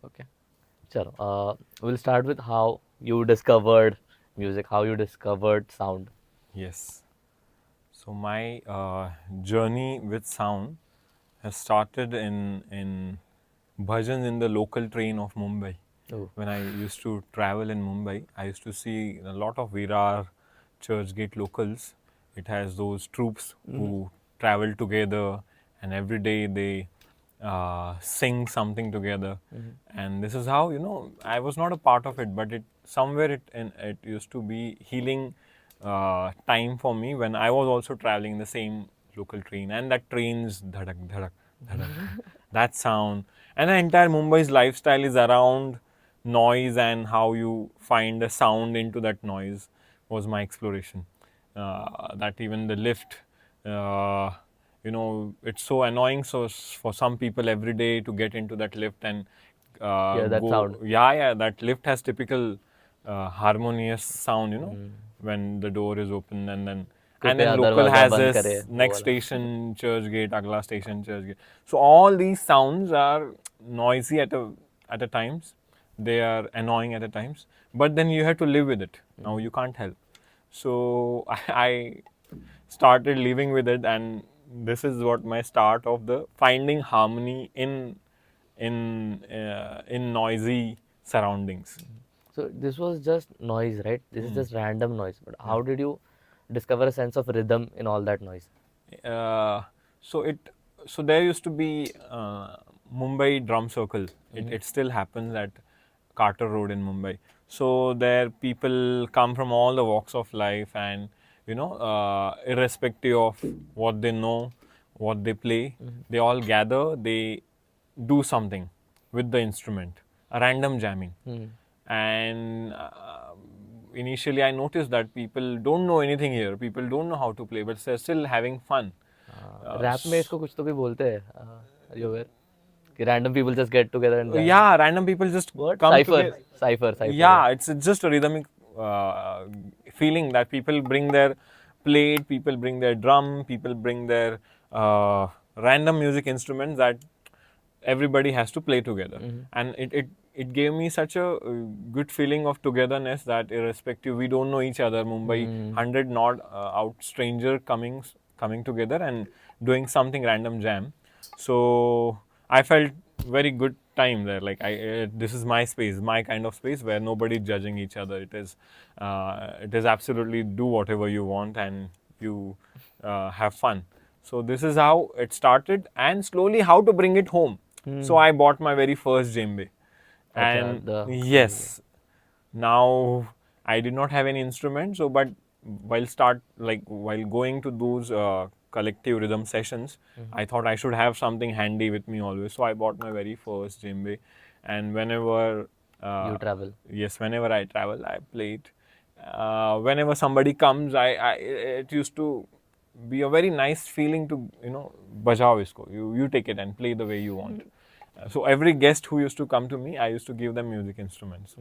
Okay. Chalo, we'll start with how you discovered music, how you discovered sound. Yes. So my journey with sound has started in bhajans in the local train of Mumbai. Oh. When I used to travel in Mumbai, I used to see a lot of Virar Churchgate locals. It has those troops who travel together, and every day they sing something together. And this is how, I was not a part of it, but it somewhere it used to be healing time for me when I was also traveling in the same local train, and that train's dhadak dhadak dhadak, that sound, and the entire Mumbai's lifestyle is around noise, and how you find a sound into that noise was my exploration. That even the lift, it's so annoying. So for some people every day to get into that lift and Yeah, that go, sound. yeah, that lift has typical harmonious sound, when the door is open, and then कृपया local दरवाजा has बंद करे this वो next वाला. station Churchgate, agla station Churchgate. So all these sounds are noisy at a times. They are annoying at a times, but then you have to live with it. Now you can't help. So I started living with it, and this is what my start of the finding harmony in noisy surroundings. So this was just noise, right? This is just random noise. But Yeah. how did you discover a sense of rhythm in all that noise? Uh, so it so there used to be Mumbai Drum Circle. It still happens at Carter Road in Mumbai. So there people come from all the walks of life, and irrespective of what they know, what they play, they all gather. They do something with the instrument, a random jamming. And initially I noticed that people don't know anything here, people don't know how to play, but they're still having fun. Rap में इसको कुछ तो भी बोलते हैं you aware कि random people just get together and jam. Yeah, random people just What? come Cipher. together. Cipher. Yeah. Yeah, it's just a rhythmic uh, feeling that people bring their plate, people bring their drum, people bring their random music instruments that everybody has to play together. And it gave me such a good feeling of togetherness that irrespective, we don't know each other. Mumbai, 100 not out stranger coming together and doing something random jam. So I felt very good time there. Like this is my space, my kind of space where nobody is judging each other. It is absolutely do whatever you want, and you have fun. So this is how it started, and slowly how to bring it home. So I bought my very first Jembe, अच्छा, and the yes, now I did not have any instrument. So, but while going to those collective rhythm sessions, I thought I should have something handy with me always. So I bought my very first Jembe, and whenever you travel. yes, whenever I travel, I play it. Whenever somebody comes, it used to be a very nice feeling to bajao isko. You take it and play the way you want. So every guest who used to come to me, I used to give them music instruments,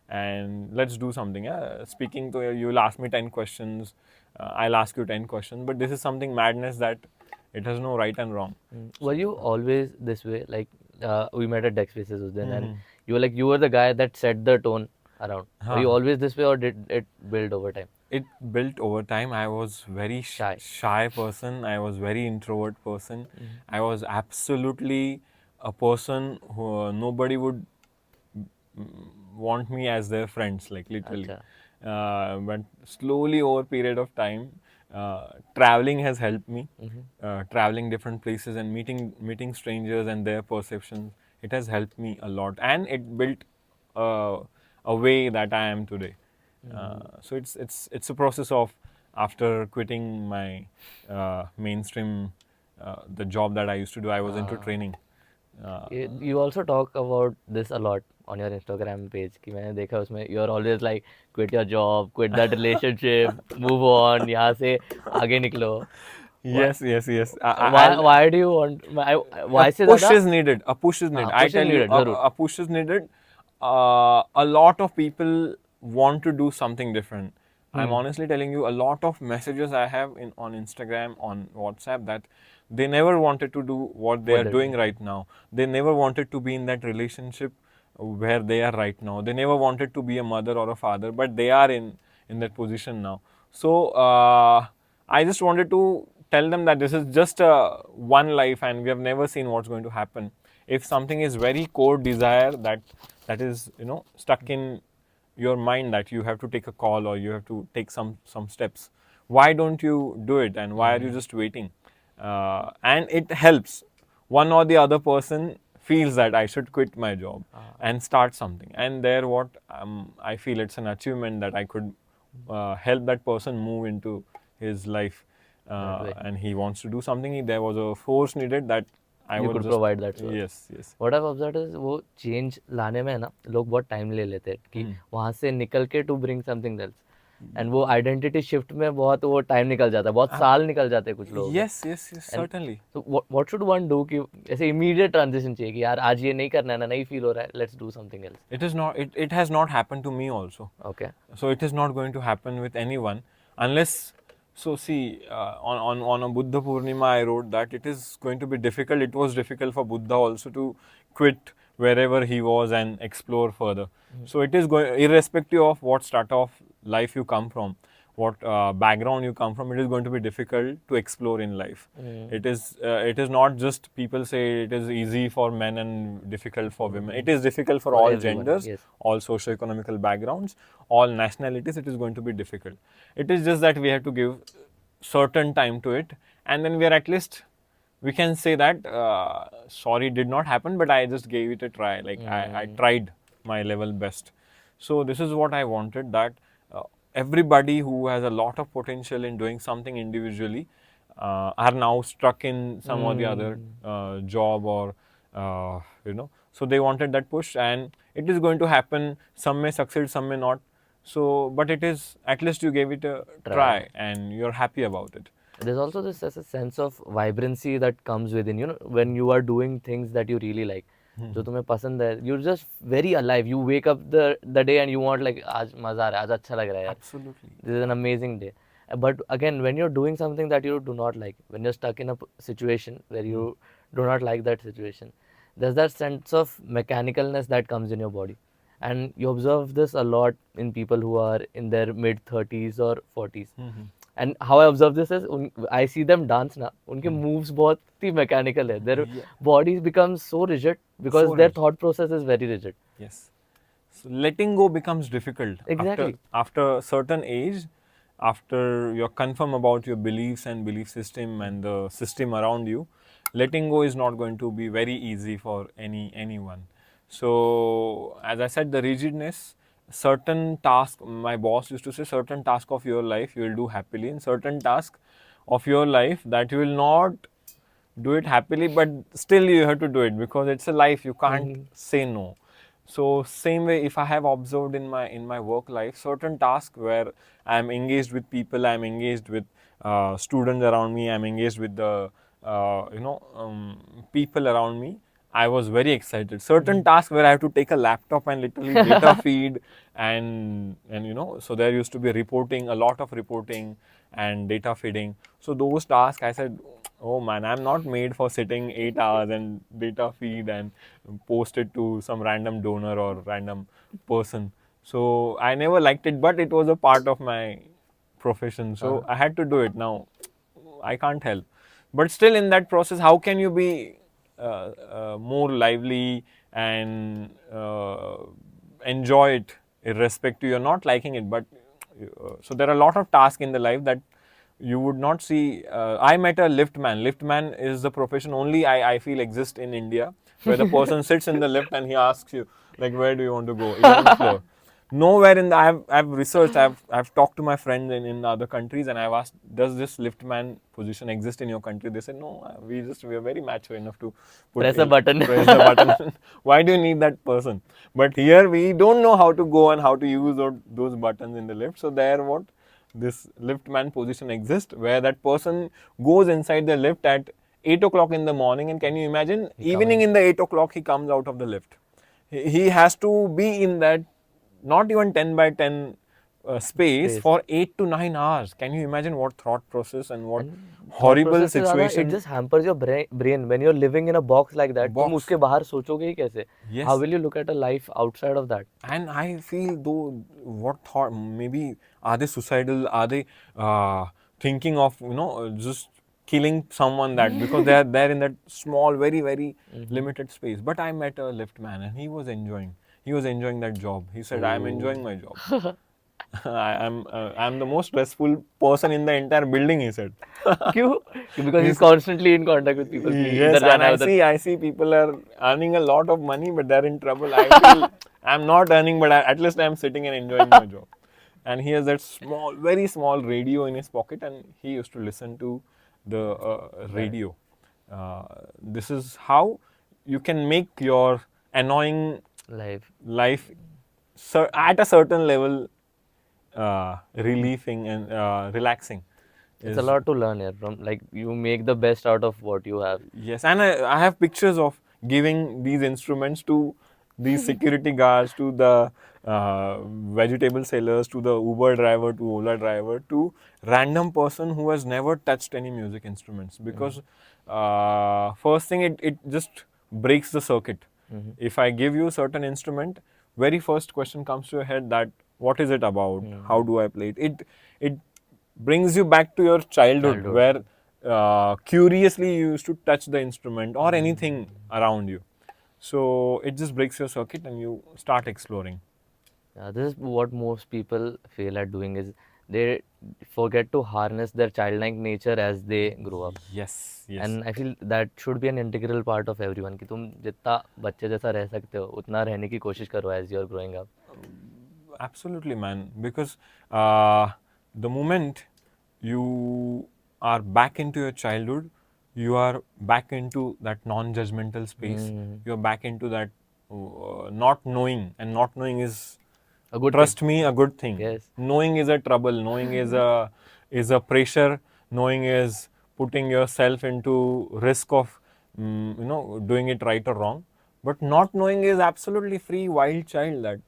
and let's do something. Speaking to you, you'll ask me 10 questions. I'll ask you 10 questions. But this is something madness that it has no right and wrong. Were you always this way? Like we met at Dex Spaces उस दिन and you were the guy that set the tone around. Were you always this way or did it build over time? It built over time. I was very shy person. I was very introvert person. I was absolutely a person who nobody would want me as their friends, like literally. अच्छा. But slowly over period of time, traveling has helped me. Traveling different places and meeting strangers and their perceptions, it has helped me a lot, and it built a way that I am today. So it's a process of, after quitting my mainstream the job that I used to do, I was into training. You also talk about this a lot on your Instagram page कि मैंने देखा उसमें you're always like quit your job, quit that relationship, move on, यहाँ से आगे निकलो. Yes. Why do you want why से Push ज़्यादा is needed. A push is needed. हाँ I push is tell you, needed ज़रूर. a push is needed. A lot of people want to do something different. I'm honestly telling you, a lot of messages I have on Instagram, on WhatsApp, that they never wanted to do what they are doing right now. They never wanted to be in that relationship where they are right now. They never wanted to be a mother or a father, but they are in that position now. So I just wanted to tell them that this is just one life, and we have never seen what's going to happen. If something is very core desire that is, you know, stuck in your mind, that you have to take a call or you have to take some steps, why don't you do it, and why are you just waiting? And it helps. One or the other person feels that I should quit my job and start something, and there what I feel it's an achievement that I could help that person move into his life, and he wants to do something. There was a force needed that I You was could just, provide that source. yes. What I've observed is वो change लाने में ना लोग बहुत time ले लेते हैं कि वहाँ से निकल के to bring something else, and वो identity shift में बहुत वो time निकल जाता है, बहुत साल निकल जाते हैं कुछ लोगों के. Yes, certainly. So what should one do कि ऐसे immediate transition चाहिए कि यार आज ये नहीं करना है ना, नहीं feel हो रहा है, let's do something else. It is not. It has not happened to me also. Okay. So it is not going to happen with anyone unless. So see, on a Buddha Purnima, I wrote that it is going to be difficult. It was difficult for Buddha also to quit wherever he was and explore further. So it is going, irrespective of what start of life you come from, what background you come from, it is going to be difficult to explore in life. It is not just people say it is easy for men and difficult for women. It is difficult for all everyone, genders, yes. all socio-economical backgrounds, all nationalities. It is going to be difficult. It is just that we have to give certain time to it, and then we are at least, we can say that sorry, it did not happen, but I just gave it a try. Like I tried my level best. So this is what I wanted, that everybody who has a lot of potential in doing something individually are now stuck in some or the other job, or you know, so they wanted that push, and it is going to happen. Some may succeed, some may not. So, but it is, at least you gave it a try and you're happy about it. There's also this as a sense of vibrancy that comes within, you know, when you are doing things that you really like. जो तुम्हें पसंद है, you're just very alive. You wake up the day and you want like आज मजा आ रहा है, आज अच्छा लग रहा है यार. Absolutely. This is an amazing day. But again, when you're doing something that you do not like, when you're stuck in a situation where you do not like that situation, there's that sense of mechanicalness that comes in your body. And you observe this a lot in people who are in their mid 30s or 40s. And how I observe this is, I see them dance now. उनके moves बहुत ही mechanical है. Their bodies become so rigid because their thought process is very rigid. Yes. So letting go becomes difficult. Exactly. After a certain age, after you're confirm about your beliefs and belief system and the system around you, letting go is not going to be very easy for anyone. So as I said, the rigidness, certain task, my boss used to say, certain task of your life you will do happily, and certain task of your life that you will not do it happily, but still you have to do it because it's a life, you can't say no. So same way, if I have observed in my work life, certain tasks where I am engaged with people, I am engaged with students around me, I am engaged with the people around me, I was very excited. Certain tasks where I have to take a laptop and literally data feed and you know, so there used to be reporting, a lot of reporting and data feeding. So those tasks, I said, oh man, I'm not made for sitting 8 hours and data feed and post it to some random donor or random person. So I never liked it, but it was a part of my profession. So I had to do it. Now I can't help. But still in that process, how can you be more lively and enjoy it irrespective? You're not liking it, but so there are a lot of tasks in the life that you would not see. I met a liftman. Liftman is the profession only I feel exists in India, where the person sits in the lift and he asks you like, where do you want to go? 11th floor. Nowhere in the, I've researched, I've talked to my friends in other countries and I've asked, does this liftman position exist in your country? They said, no, we are very mature enough to press a button. Press the button. Why do you need that person? But here we don't know how to go and how to use those buttons in the lift. So there what? This liftman position exists, where that person goes inside the lift at 8 o'clock in the morning, and can you imagine, evening in the 8 o'clock he comes out of the lift. He has to be in that, not even 10 by 10 space Space. for 8 to 9 hours. Can you imagine what thought process and what And thought horrible process से ज़्यादा it situation? just hampers your brain when you're living in a box like that. तुम Box. उसके बाहर सोचोगे ही कैसे? Yes. How will you look at a life outside of that? And I feel though, what thought, maybe are they suicidal? Are they thinking of, just killing someone, that because they are there in that small, very, very limited space. But I met a liftman and he was enjoying that job. He said, I am enjoying my job. I'm the most stressful person in the entire building, he said. क्यों? Because he's constantly in contact with people. कि Yes, इधर and जाना है उधर. I see people are earning a lot of money, but they're in trouble. I feel I'm not earning, but at least I'm sitting and enjoying my job. And he has that small, very small radio in his pocket, and he used to listen to the radio. This is how you can make your annoying life at a certain level relieving and relaxing. It's a lot to learn here. From like you make the best out of what you have. Yes, and I have pictures of giving these instruments to these security guards, to the vegetable sellers, to the Uber driver, to Ola driver, to random person who has never touched any music instruments. Because first thing, it just breaks the circuit. If I give you a certain instrument, very first question comes to your head, that what is it about? How do I play it? It brings you back to your childhood. Where curiously you used to touch the instrument or anything around you. So it just breaks your circuit and you start exploring. This is what most people fail at doing, is they forget to harness their childlike nature as they grow up. Yes. And I feel that should be an integral part of everyone, कि तुम जितना बच्चे जैसा रह सकते हो उतना रहने की कोशिश करो as you're growing up. Absolutely, man. Because the moment you are back into your childhood, you are back into that non-judgmental space. You're back into that not knowing, and not knowing is A good trust me, a good thing. Yes. Knowing is a trouble. Knowing is a pressure. Knowing is putting yourself into risk of doing it right or wrong. But not knowing is absolutely free, wild child. That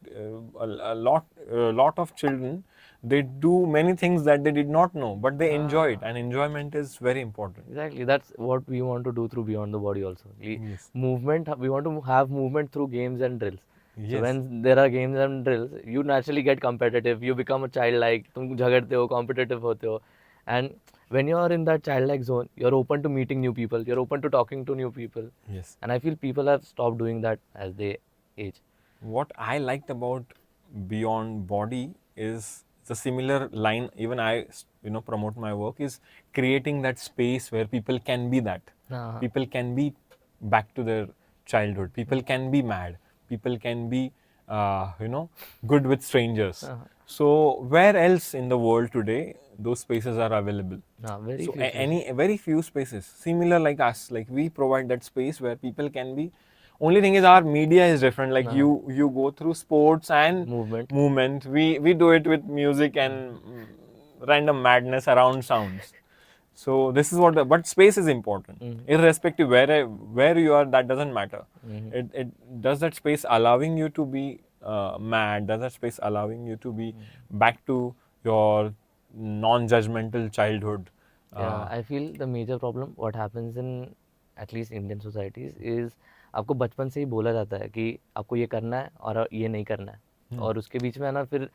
a lot of children, they do many things that they did not know, but they enjoy it, and enjoyment is very important. Exactly, that's what we want to do through Beyond the Body also. Yes. Movement, we want to have movement through games and drills. Yes. So when there are games and drills, you naturally get competitive. You become a childlike. तुम झगड़ते हो, competitive होते हो, and when you are in that childlike zone, you're open to meeting new people. You're open to talking to new people. Yes. And I feel people have stopped doing that as they age. What I liked about Beyond Body is the similar line. Even I, promote my work, is creating that space where people can be that. People can be back to their childhood. People can be mad. People can be, good with strangers. So where else in the world today those spaces are available? Very few spaces. Similar like us, like we provide that space where people can be. Only thing is our media is different. Like you go through sports and movement. We do it with music and random madness around sounds. So this is but space is important. Irrespective where you are, that doesn't matter. It does that space allowing you to be mad? Does that space allowing you to be back to your non-judgmental childhood? Yeah, I feel the major problem what happens in at least Indian societies is आपको बचपन से ही बोला जाता है कि आपको ये करना है और ये नहीं करना है, और उसके बीच में है ना फिर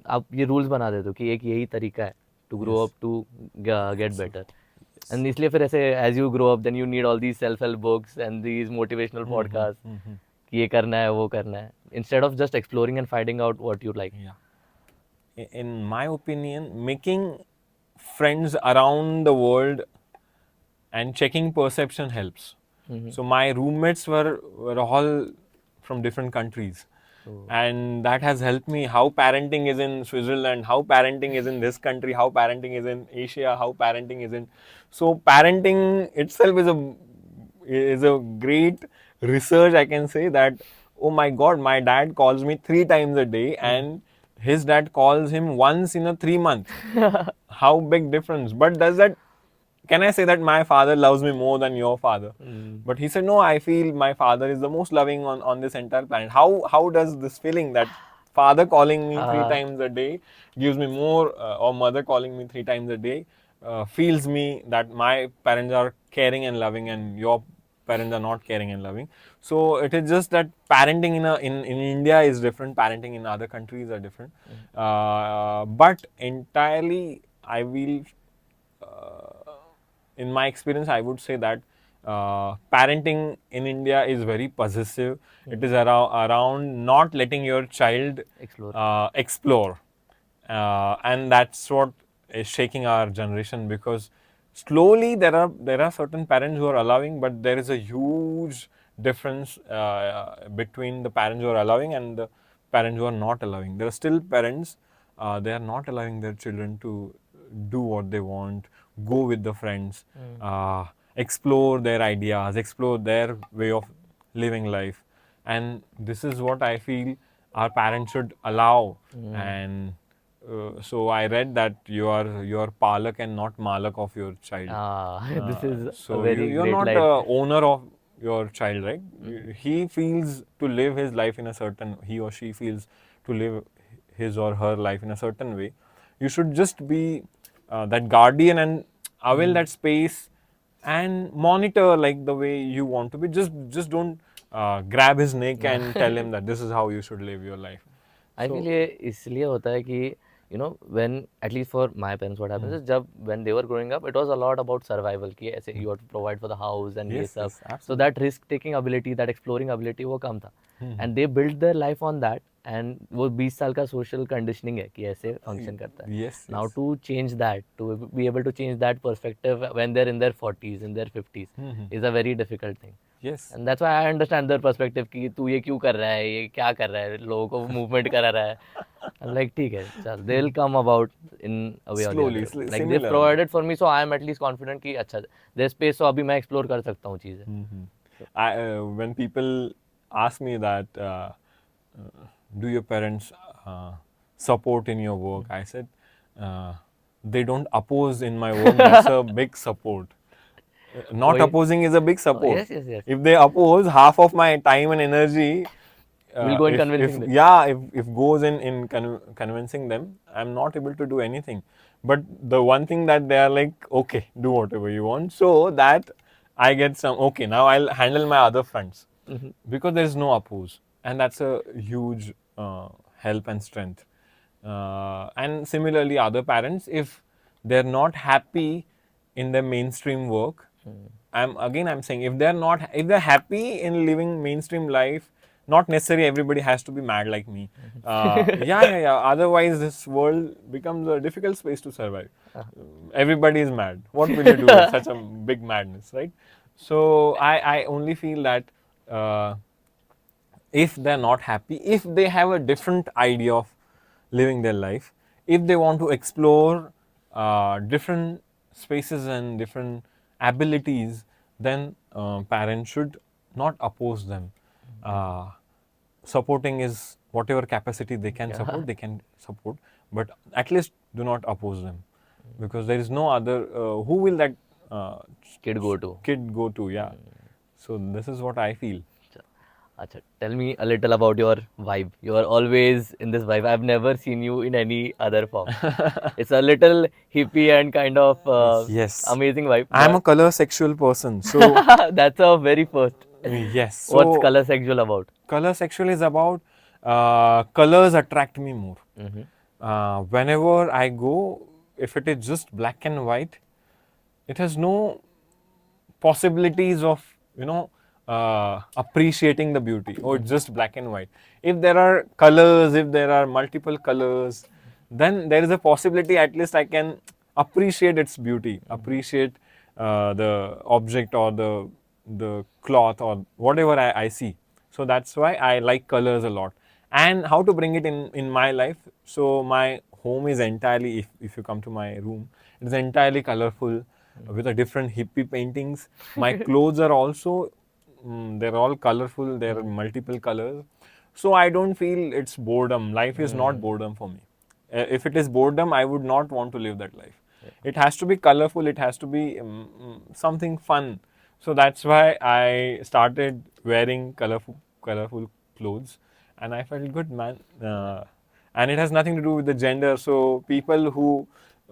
आप ये रूल्स बना देते हो कि एक यही तरीका है to grow up, to get better. And इसलिए फिर ऐसे as you grow up, then you need all these self-help books and these motivational podcasts कि ये करना है वो करना है, instead of just exploring and finding out what you like. Yeah. In my opinion, making friends around the world and checking perception helps. So my roommates were all from different countries. And that has helped me how parenting is in Switzerland, how parenting is in this country, how parenting is in Asia, how parenting is in. So parenting itself is a great research. I can say that, oh my God, my dad calls me 3 times a day and his dad calls him once in a 3 months. How big difference. But can I say that my father loves me more than your father? But he said, no, I feel my father is the most loving on this entire planet. How does this feeling that father calling me 3 times a day gives me more, or mother calling me 3 times a day feels me that my parents are caring and loving and your parents are not caring and loving. So it is just that parenting in India is different, parenting in other countries are different. But entirely I will, in my experience, I would say that parenting in India is very possessive. It is around not letting your child explore. And that's what is shaking our generation, because slowly there are certain parents who are allowing, but there is a huge difference between the parents who are allowing and the parents who are not allowing. There are still parents, they are not allowing their children to do what they want, go with the friends, explore their ideas, explore their way of living life. And this is what I feel our parents should allow. And so I read that you are palak and not malak of your child. This is a So very you're great not line. owner of your child, right? He feels to live his life in a certain, he or she feels to live his or her life in a certain way. You should just be that guardian and avail that space and monitor like the way you want to be. Just don't grab his neck and tell him that this is how you should live your life. I feel ये इसलिए होता है कि when at least for my parents what happens is जब when they were growing up it was a lot about survival कि ऐसे you have to provide for the house and ये Yes, सब yes, so absolutely. That risk taking ability that exploring ability वो कम था and they build their life on that and वो 20 साल का सोशल कंडीशनिंग है कि ऐसे फंक्शन करता है Yes, now yes. To change that to be able to change that perspective when they are in their 40s in their 50s is a very difficult thing Yes. And that's why I understand their perspective कि तू ये क्यों कर रहा है ये क्या कर रहा है लोगों को मूवमेंट करा रहा है I'm like ठीक है चल they will come about in a way or the Slowly, other like they've similarly. provided for me so I am at least confident कि अच्छा there's space so अभी मैं explore कर सकता हूँ चीज़ें When people ask me that, do your parents support in your work? I said, they don't oppose in my work. That's a big support. Not Oh, opposing is a big support. yes, yes, yes. If they oppose, half of my time and energy We'll go in if convincing them. yeah, if goes in convincing them, I'm not able to do anything. But the one thing that they are like, okay, do whatever you want, so that I get some, okay, now I'll handle my other fronts, because there is no oppose, and that's a huge help and strength. And similarly, other parents, if they're not happy in their mainstream work, I'm saying, if they're happy in living mainstream life, not necessarily everybody has to be mad like me. Yeah. Otherwise, this world becomes a difficult space to survive. Everybody is mad. What will you do with such a big madness, right? So I only feel that if they're not happy, if they have a different idea of living their life, if they want to explore different spaces and different abilities, then parents should not oppose them. Supporting is whatever capacity they can support, they can support, but at least do not oppose them, because there is no other, who will that Kid go to. kid go to, yeah. So this is what I feel. Acha, tell me a little about your vibe. You are always in this vibe. I've never seen you in any other form. It's a little hippie and kind of Yes. amazing vibe. I'm a but color sexual person, so that's our very first. yes. So What's color sexual about? color sexual is about colors attract me more. Whenever I go, if it is just black and white, it has no possibilities of appreciating the beauty. Oh, it's just black and white. If there are colors, if there are multiple colors, then there is a possibility at least I can appreciate its beauty, appreciate the object or the cloth or whatever I see. So that's why I like colors a lot. And how to bring it in my life? So my home is entirely, if you come to my room, it is entirely colorful with a different hippie paintings. My clothes are also, they're all colorful, there are multiple colors. So I don't feel it's boredom. Life is not boredom for me. If it is boredom, I would not want to live that life. It has to be colorful, it has to be something fun. So that's why I started wearing colorful clothes, and I felt good, man. and it has nothing to do with the gender. So people who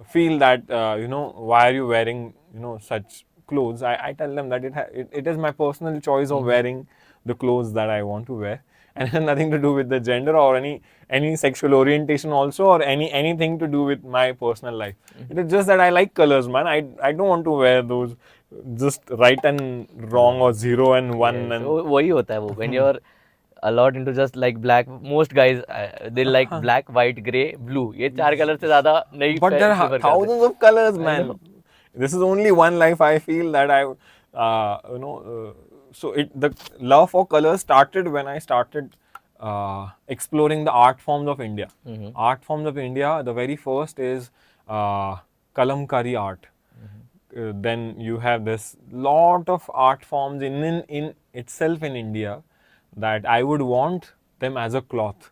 feel that why are you wearing such clothes, I tell them that it is my personal choice of wearing the clothes that I want to wear, and it has nothing to do with the gender or any sexual orientation also, or anything to do with my personal life. It is just that I like colors, man. I don't want to wear those just right and wrong or zero and one Yes, and वही होता है वो when you're a lot into just like black. Most guys they like black, white, grey, blue. ये चार colour से ज़्यादा नहीं but there are prefer करते. thousands of colors, I know. man. This is only one life. I feel that so the love for colors started when I started exploring the art forms of India. Art forms of India, the very first is kalamkari art. Then you have this lot of art forms in itself in India that I would want them as a cloth.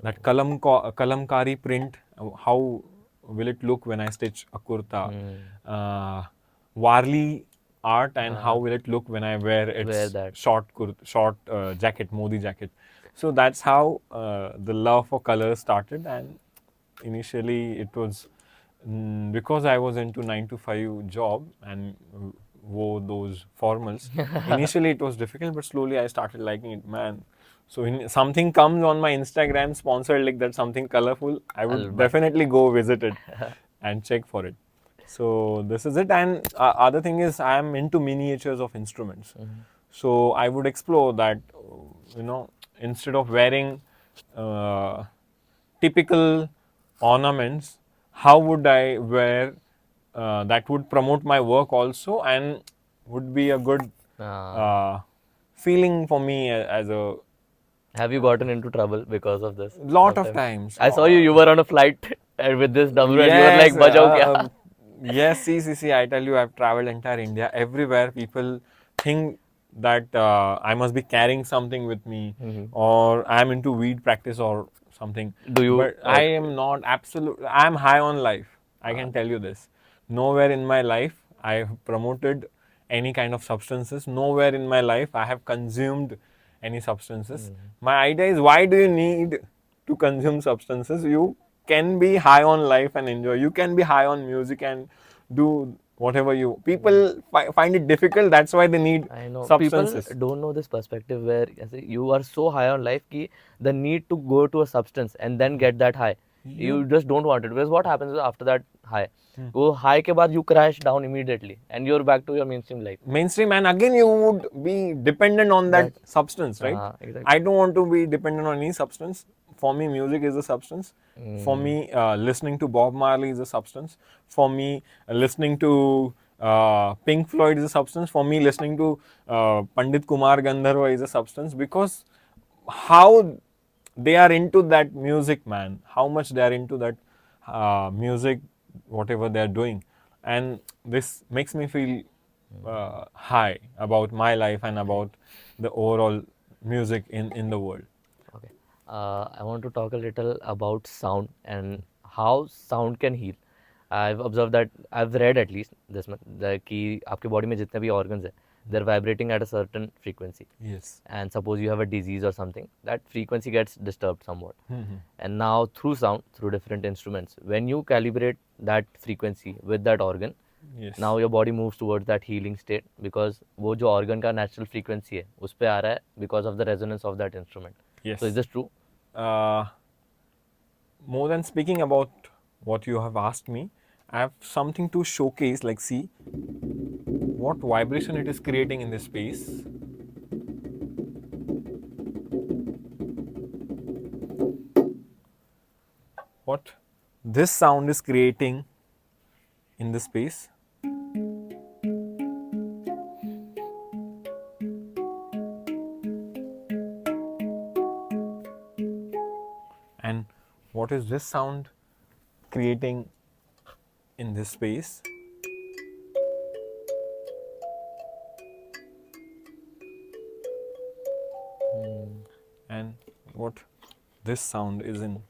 That kalamkari print, how will it look when I stitch a kurta? Warli art, and how will it look when I wear Wear its that. short jacket, modi jacket. So that's how the love for colors started, and initially it was because I was into 9 to 5 job and wore those formals. Initially it was difficult, but slowly I started liking it, man. So something comes on my Instagram sponsored like that, something colorful, I I'll would buy. definitely go visit it and check for it. So this is it. And other thing is I am into miniatures of instruments. So I would explore that, instead of wearing typical ornaments, how would I wear that would promote my work also and would be a good uh, feeling for me as a Have you gotten into trouble because of this lot of sometimes? times. I saw you were on a flight and with this dumbbell and you were like Yes, बजाओ क्या? yes. See. I tell you, I've traveled entire India. Everywhere, people think that I must be carrying something with me, or I'm into weed practice or something. Do you But I am not. Absolutely, I'm high on life. I can tell you this. Nowhere in my life I have promoted any kind of substances. Nowhere in my life I have consumed any substances. My idea is, why do you need to consume substances? You can be high on life and enjoy. You can be high on music and do whatever you. People find it difficult. That's why they need I know people substances. don't know this perspective where ऐसे you are so high on life कि the need to go to a substance and then get that high. You just don't want it because what happens is after that high, वो high के बाद you crash down immediately and you're back to your mainstream life. Mainstream, and again you would be dependent on that That substance, right? exactly. I don't want to be dependent on any substance. For me, music is a substance. For me, listening to Bob Marley is a substance. For me, listening to Pink Floyd is a substance. For me, listening to Pandit Kumar Gandharva is a substance, because how they are into that music, man. How much they are into that music, whatever they are doing, and this makes me feel high about my life and about the overall music in the world. Okay. I want to talk a little about sound and how sound can heal. I've observed that I've read at least this much that कि आपके body में जितने भी organs हैं, they're vibrating at a certain frequency. Yes. And suppose you have a disease or something, that frequency gets disturbed somewhat. And now through sound, through different instruments, when you calibrate that frequency with that organ, Yes. now your body moves towards that healing state because वो जो organ का natural frequency है उस पे आ रहा है because of the resonance of that instrument. Yes. So is this true? More than speaking about what you have asked me, I have something to showcase. Like, see what vibration it is creating in this space. What this sound is creating in this space. And what is this sound creating in this space? And what this sound is in.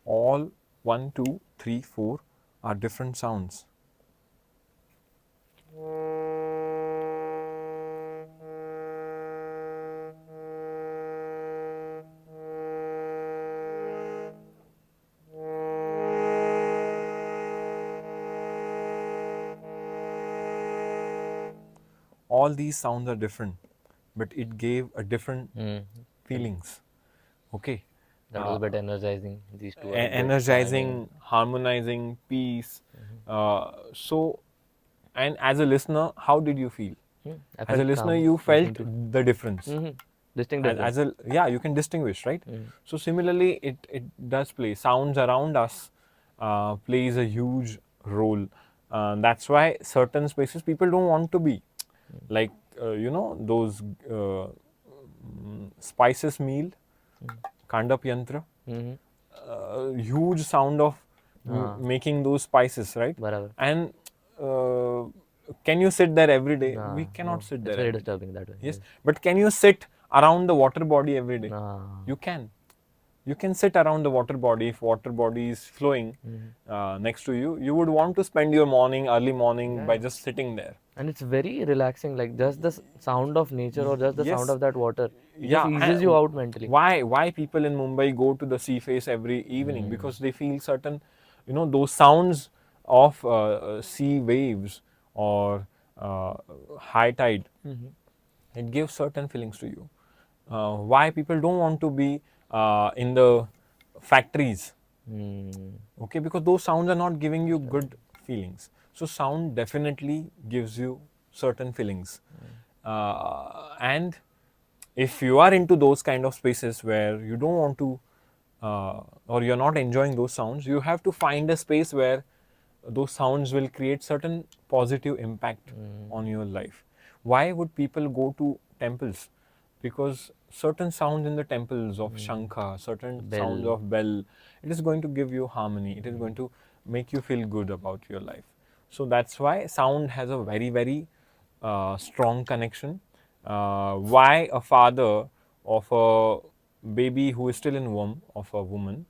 All 1, 2, 3, 4 are different sounds. all these sounds are different, but it gave a different feelings. Okay. That was a bit energizing. These two are a bit Energizing, calming. harmonizing, peace. So, and as a listener, how did you feel? I As a felt listener, calm you listening felt to. the difference. Distinct difference. As a, yeah, you can distinguish, right? So similarly, it does play. Sounds around us plays a huge role. That's why certain spaces people don't want to be, like those spices meal, kandap yantra, Mm-hmm. huge sound of making those spices, right? Barabar. And uh, can you sit there every day? We Nah, cannot no, sit it's there very every day. disturbing that way. Yes, Yes. but can you sit around the water body every day? Nah. You can. You can sit around the water body. If water body is flowing next to you, you would want to spend your morning, early morning, by Yeah. just sitting there. And it's very relaxing, like just the sound of nature or just the sound Yes. of that water. It just Yeah. eases you out mentally. Why people in Mumbai go to the sea face every evening? Because they feel certain, those sounds of sea waves or high tide. It gives certain feelings to you. Why people don't want to be in the factories? Okay, because those sounds are not giving you good feelings. So sound definitely gives you certain feelings. And if you are into those kind of spaces where you don't want to or you're not enjoying those sounds, you have to find a space where those sounds will create certain positive impact on your life. Why would people go to temples? Because certain sounds in the temples of shankha, certain sounds Bell. of bell, it is going to give you harmony. It is going to make you feel good about your life. So that's why sound has a very, very strong connection. Why a father of a baby who is still in womb of a woman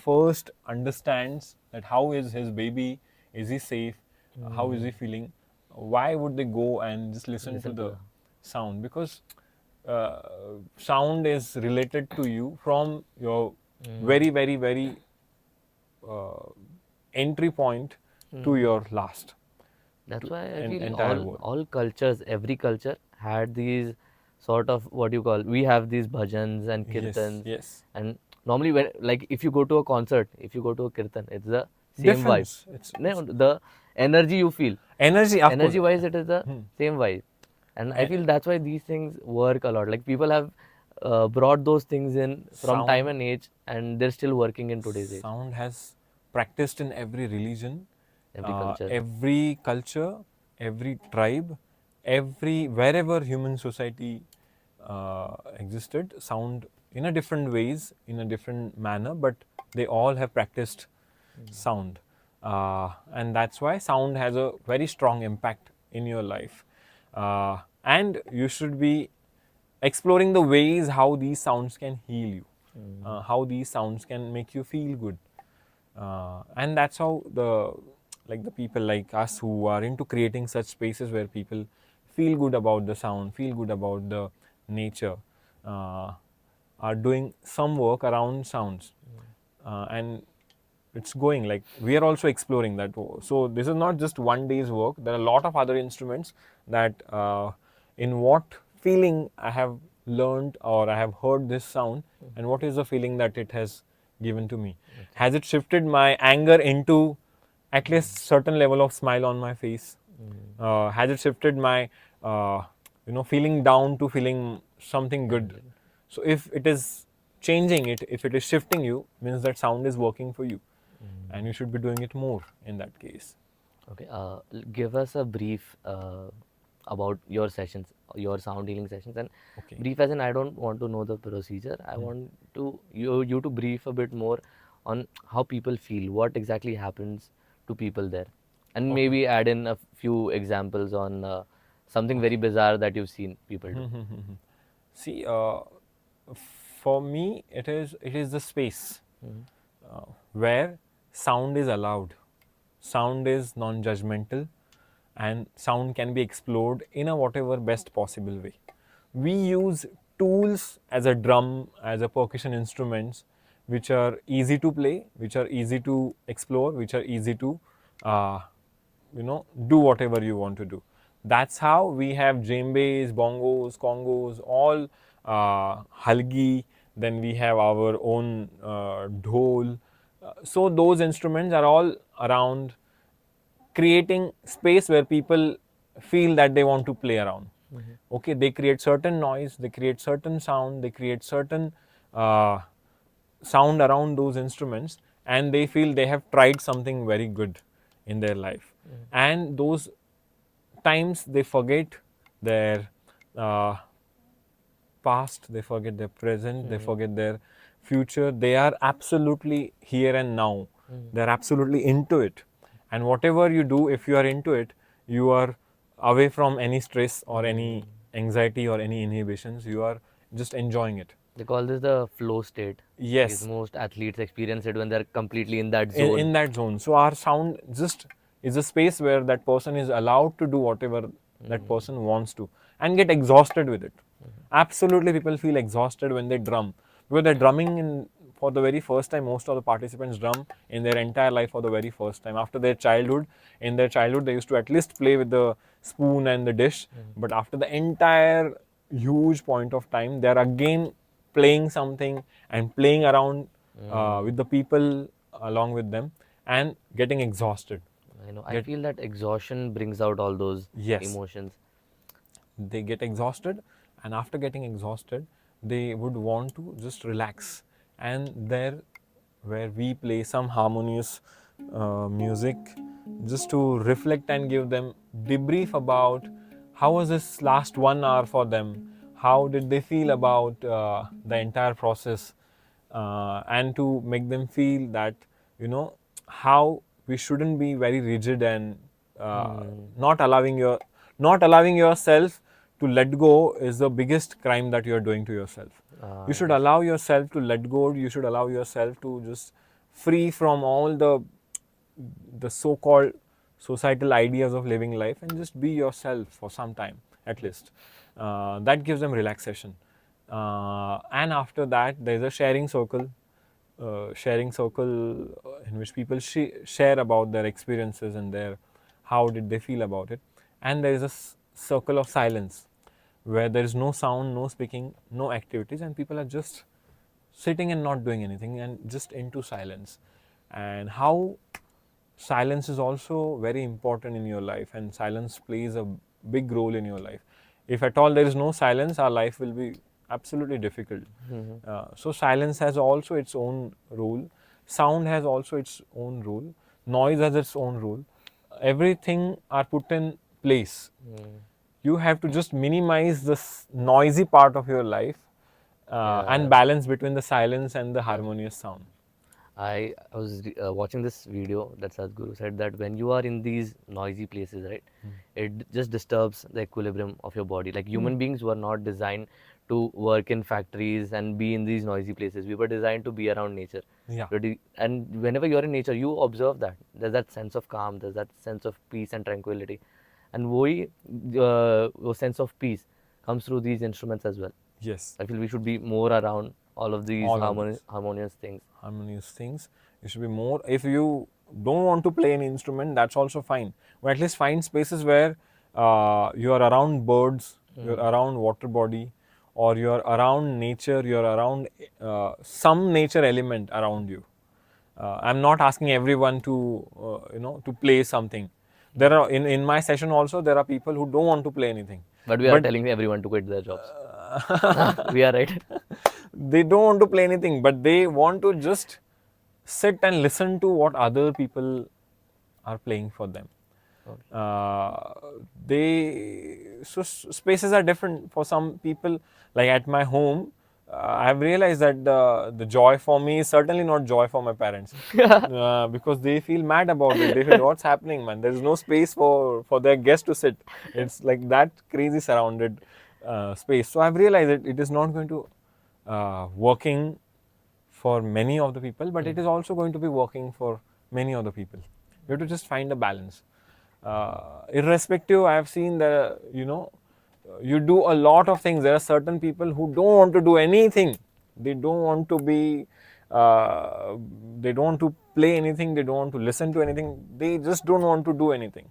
first understands that how is his baby, is he safe, how is he feeling? Why would they go and just listen to Listen to the the. sound? Because uh, sound is related to you from your very, very, very uh, entry point to your last, That's to why I an feel entire world. all cultures, every culture had these sort of what you call. We have these bhajans and Yes, kirtans, yes. and normally when like if you go to a concert, if you go to a kirtan, it's the same vibe. Difference. No, the energy you feel, Energy, of course. energy wise, it is the same vibe, and I Eh, feel that's why these things work a lot. Like people have brought those things in from time sound and age, and they're still working in today's age. sound has practiced in every religion, Every culture. every culture, every tribe, every wherever human society existed. Sound in a different ways, in a different manner, but they all have practiced sound, and that's why sound has a very strong impact in your life, and you should be exploring the ways how these sounds can heal you, how these sounds can make you feel good, and that's how the people like us who are into creating such spaces where people feel good about the sound, feel good about the nature, uh, are doing some work around sounds, and it's going like we are also exploring that. So this is not just one day's work. There are a lot of other instruments that in what feeling I have learned or I have heard this sound, and what is the feeling that it has given to me. Has it shifted my anger into at least certain level of smile on my face? Has it shifted my feeling down to feeling something good? So if it is changing it, if it is shifting you, means that sound is working for you, and you should be doing it more in that case. Okay, give us a brief about your sessions, your sound healing sessions, and Okay. brief as in I don't want to know the procedure. I want to you to brief a bit more on how people feel, what exactly happens to people there, and Okay. maybe add in a few examples on something very bizarre that you've seen people do. See, for me, it is the space where sound is allowed, sound is non-judgmental, and sound can be explored in a whatever best possible way. We use tools as a drum, as a percussion instruments, which are easy to play, which are easy to explore, which are easy to do whatever you want to do. That's how we have djembes, bongos, congos, all halgi. Then we have our own dhol. So those instruments are all around creating space where people feel that they want to play around. Okay, they create certain noise, they create certain sound, they create certain uh, sound around those instruments, and they feel they have tried something very good in their life. And those times they forget their uh, past, they forget their present, they forget their future. They are absolutely here and now. They're absolutely into it. And whatever you do, if you are into it, you are away from any stress or any anxiety or any inhibitions. You are just enjoying it. They call this the flow state. Because Yes, most athletes experience it when they're completely in that in, zone. in that zone. So our sound just is a space where that person is allowed to do whatever that person wants to and get exhausted with it. Absolutely, people feel exhausted when they drum because they're drumming in for the very first time. Most of the participants drum in their entire life for the very first time. After their childhood, in their childhood, they used to at least play with the spoon and the dish. But after the entire huge point of time, they're again playing something and playing around with the people along with them and getting exhausted. I know. I feel that exhaustion brings out all those Yes. emotions. They get exhausted, and after getting exhausted they would want to just relax, and there where we play some harmonious music just to reflect and give them debrief about how was this last 1 hour for them, how did they feel about the entire process, and to make them feel that how we shouldn't be very rigid and not allowing your not allowing yourself to let go is the biggest crime that you are doing to yourself. You should allow yourself to let go. You should allow yourself to just free from all the so-called societal ideas of living life and just be yourself for some time at least. That gives them relaxation. And after that, there is a sharing circle in which people share about their experiences and their how did they feel about it. And there is a circle of silence where there is no sound, no speaking, no activities, and people are just sitting and not doing anything and just into silence. And how silence is also very important in your life, and silence plays a big role in your life. If at all there is no silence, our life will be absolutely difficult. So silence has also its own rule, sound has also its own rule, noise has its own rule. Everything are put in place. You have to just minimize this noisy part of your life and balance between the silence and the harmonious sound. I was watching this video that Sadhguru said that when you are in these noisy places, right, it just disturbs the equilibrium of your body. Like human beings were not designed to work in factories and be in these noisy places. We were designed to be around nature. Yeah. And whenever you're in nature, you observe that. There's that sense of calm, there's that sense of peace and tranquility. And wo sense of peace comes through these instruments as well. Yes. I feel we should be more around all of these All of this. harmonious things. Harmonious things. You should be more. If you don't want to play an instrument, that's also fine. But at least find spaces where you are around birds, you're around water body, or you're around nature, you're around some nature element around you. I'm not asking everyone to to play something. There are in my session also there are people who don't want to play anything. But we are telling everyone to quit their jobs. We are right. They don't want to play anything, but they want to just sit and listen to what other people are playing for them. Spaces are different for some people. Like at my home, I have realized that the joy for me is certainly not joy for my parents because they feel mad about it. They feel, what's happening, man? There is no space for their guests to sit. It's like that crazy surrounded space. So I've realized that it is not going to working for many of the people, but it is also going to be working for many other people. You have to just find a balance. Irrespective, I have seen that you do a lot of things. There are certain people who don't want to do anything. They don't want to be. They don't want to play anything. They don't want to listen to anything. They just don't want to do anything.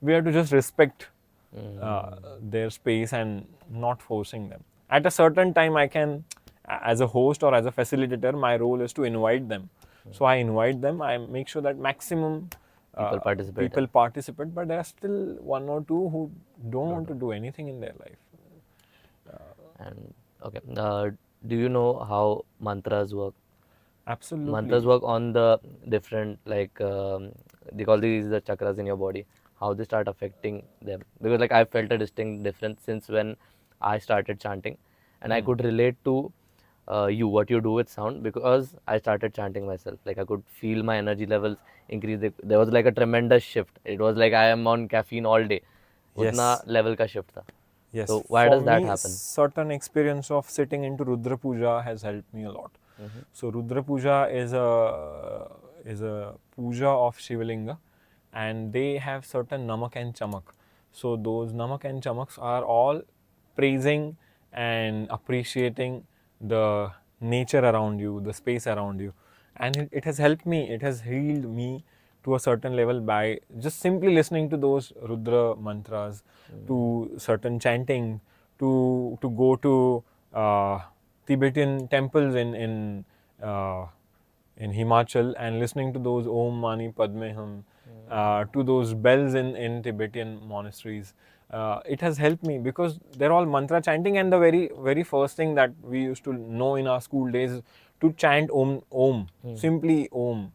We have to just respect their space and not forcing them. At a certain time, I can, as a host or as a facilitator, my role is to invite them. So I invite them. I make sure that maximum people participate, but there are still one or two who don't want to do anything in their life. And okay, do you know how mantras work? Absolutely. Mantras work on the different, like they call these the chakras in your body, how they start affecting them. Because like I felt a distinct difference since when I started chanting, and I could relate to what you do with sound, because I started chanting myself. Like I could feel my energy levels increase. There was like a tremendous shift. It was like I am on caffeine all day. Utna Yes. level ka shift tha. Yes. So why For does that me, happen? certain experience of sitting into Rudra Puja has helped me a lot. So Rudra Puja is a puja of Shivalinga, and they have certain namak and chamak. So those namak and chamaks are all praising and appreciating the nature around you, the space around you, and it has helped me. It has healed me to a certain level by just simply listening to those Rudra mantras, to certain chanting, to go to Tibetan temples in Himachal and listening to those Om Mani Padme Hum, to those bells in Tibetan monasteries. It has helped me because they're all mantra chanting, and the very first thing that we used to know in our school days is to chant Om, simply Om.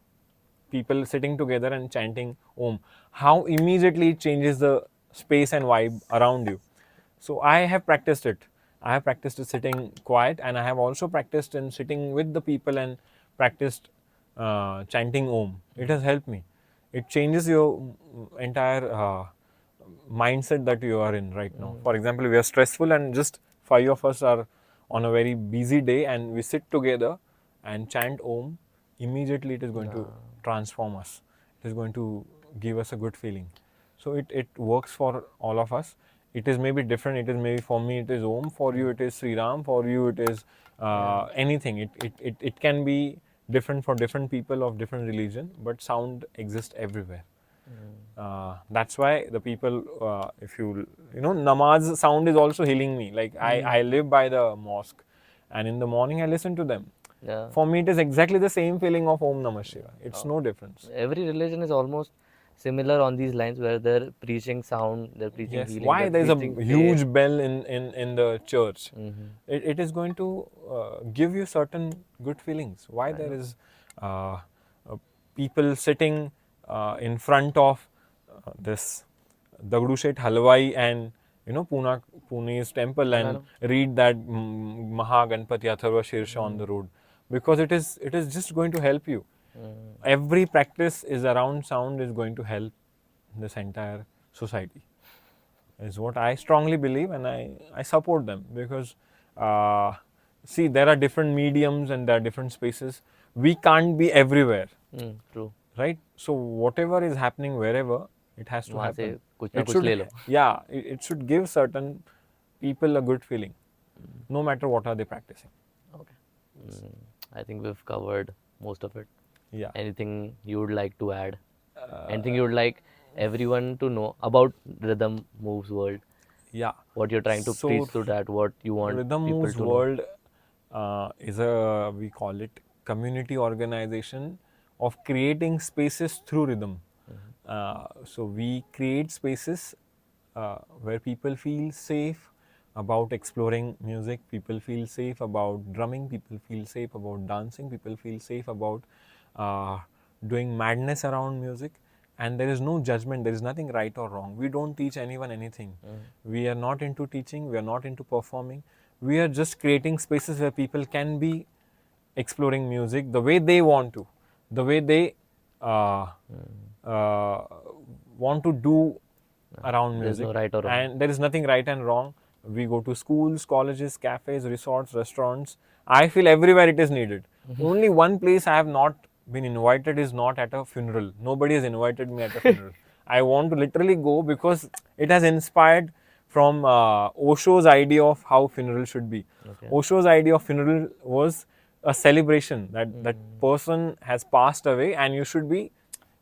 People sitting together and chanting Om. How immediately it changes the space and vibe around you. So I have practiced it. I have practiced sitting quiet, and I have also practiced in sitting with the people and practiced chanting Om. It has helped me. It changes your entire mindset that you are in right now. For example, we are stressful, and just 5 of us are on a very busy day, and we sit together and chant Om. Immediately, it is going to transform us. It is going to give us a good feeling. So it works for all of us. It is maybe different. It is maybe for me it is Om, for you it is Sri Ram, for you it is anything. It can be different for different people of different religion, but sound exists everywhere. That's why the people, if you know, Namaz sound is also healing me. Like I live by the mosque, and in the morning I listen to them. Yeah. For me, it is exactly the same feeling of Om Namah Shiva. It's no difference. Every religion is almost similar on these lines, where they're preaching sound, they're preaching Yes. healing, Why they're there is a preaching faith. huge bell in the church? It is going to give you certain good feelings. Why there is people sitting in front of this Dagdu Shet Halwai and Pune's temple and read that Mahaganpati Atharva Shirsha on the road, because it is just going to help you. Every practice is around sound is going to help this entire society, is what I strongly believe, and I support them because see, there are different mediums and there are different spaces. We can't be everywhere, True. right? So whatever is happening wherever, it has to वहाँ से happen. कुछ ना It कुछ should, ले लो. yeah, it should give certain people a good feeling, no matter what are they practicing. Okay. I think we've covered most of it. Yeah. Anything you would like to add? Anything you would like everyone to know about Rhythm Moves World? Yeah. What you're trying to preach through that? What you want Rhythm people Moves to know? World is we call it community organization of creating spaces through rhythm. So we create spaces where people feel safe about exploring music, people feel safe about drumming, people feel safe about dancing, people feel safe about doing madness around music, and there is no judgment, there is nothing right or wrong. We don't teach anyone anything. We are not into teaching, we are not into performing. We are just creating spaces where people can be exploring music the way they want to, the way they want to do around There's music. no right or wrong. And there is nothing right and wrong. We go to schools, colleges, cafes, resorts, restaurants. I feel everywhere it is needed. Only one place I have not been invited is not at a funeral. Nobody has invited me at a funeral. I want to literally go because it has inspired from Osho's idea of how funeral should be. Okay. Osho's idea of funeral was a celebration that that person has passed away, and you should be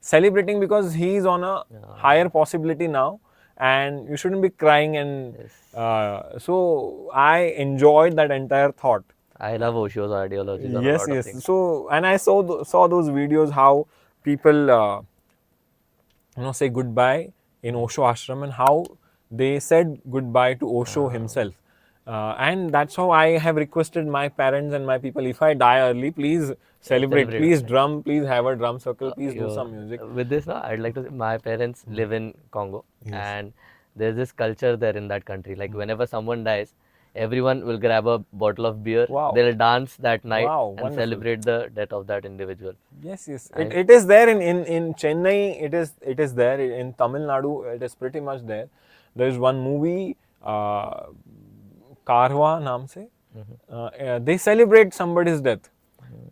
celebrating because he is on a higher possibility now, and you shouldn't be crying. And Yes. so I enjoyed that entire thought. I love Osho's ideologies on a Yes, lot of yes. things. So, and I saw those videos how people say goodbye in Osho ashram, and how they said goodbye to Osho himself. And that's how I have requested my parents and my people, if I die early, please celebrate, Celebrate please with me. drum, please have a drum circle, please do You some music. with this now, I'd like to say my parents live in Congo, Yes. and there's this culture there in that country. Like whenever someone dies, everyone will grab a bottle of beer. Wow. They'll dance that night Wow, and wonderful. celebrate the death of that individual. Yes, yes. And It is there in Chennai. It is there in Tamil Nadu. It is pretty much there. There is one movie, Karwa naam se. They celebrate somebody's death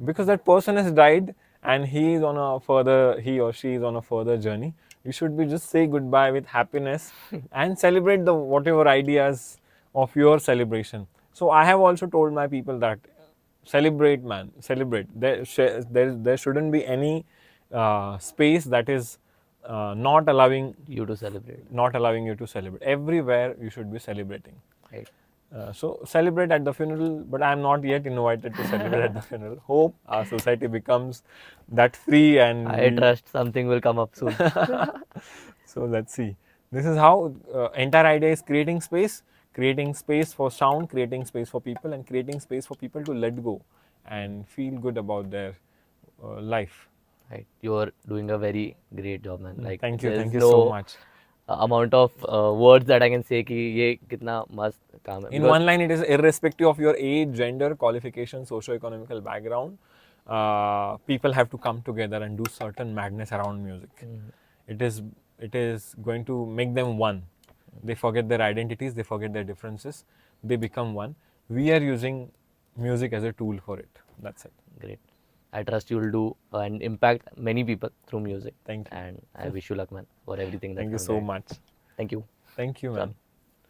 because that person has died and he or she is on a further journey. You should be just say goodbye with happiness and celebrate the whatever ideas of your celebration. So I have also told my people that celebrate, man, celebrate. There shouldn't be any space that is not allowing you to celebrate. you to celebrate. Everywhere you should be celebrating. Right. So celebrate at the funeral, but I am not yet invited to celebrate at the funeral. Hope our society becomes that free, and I trust something will come up soon. so let's see. This is how entire idea is creating space for sound, creating space for people, and creating space for people to let go and feel good about their life. Right. You're doing a very great job, man. Like Thank you there's so no much. amount of words that I can say कि ये कितना मस्त काम है. In Because one line, it is irrespective of your age, gender, qualification, socio-economical background. People have to come together and do certain madness around music. It is going to make them one. They forget their identities, they forget their differences, they become one. We are using music as a tool for it. That's it. great. I trust you will do and impact many people through music. Thank you. And I wish you luck, man, for everything that Thank you comes so ahead. much. Thank you. Thank you, man.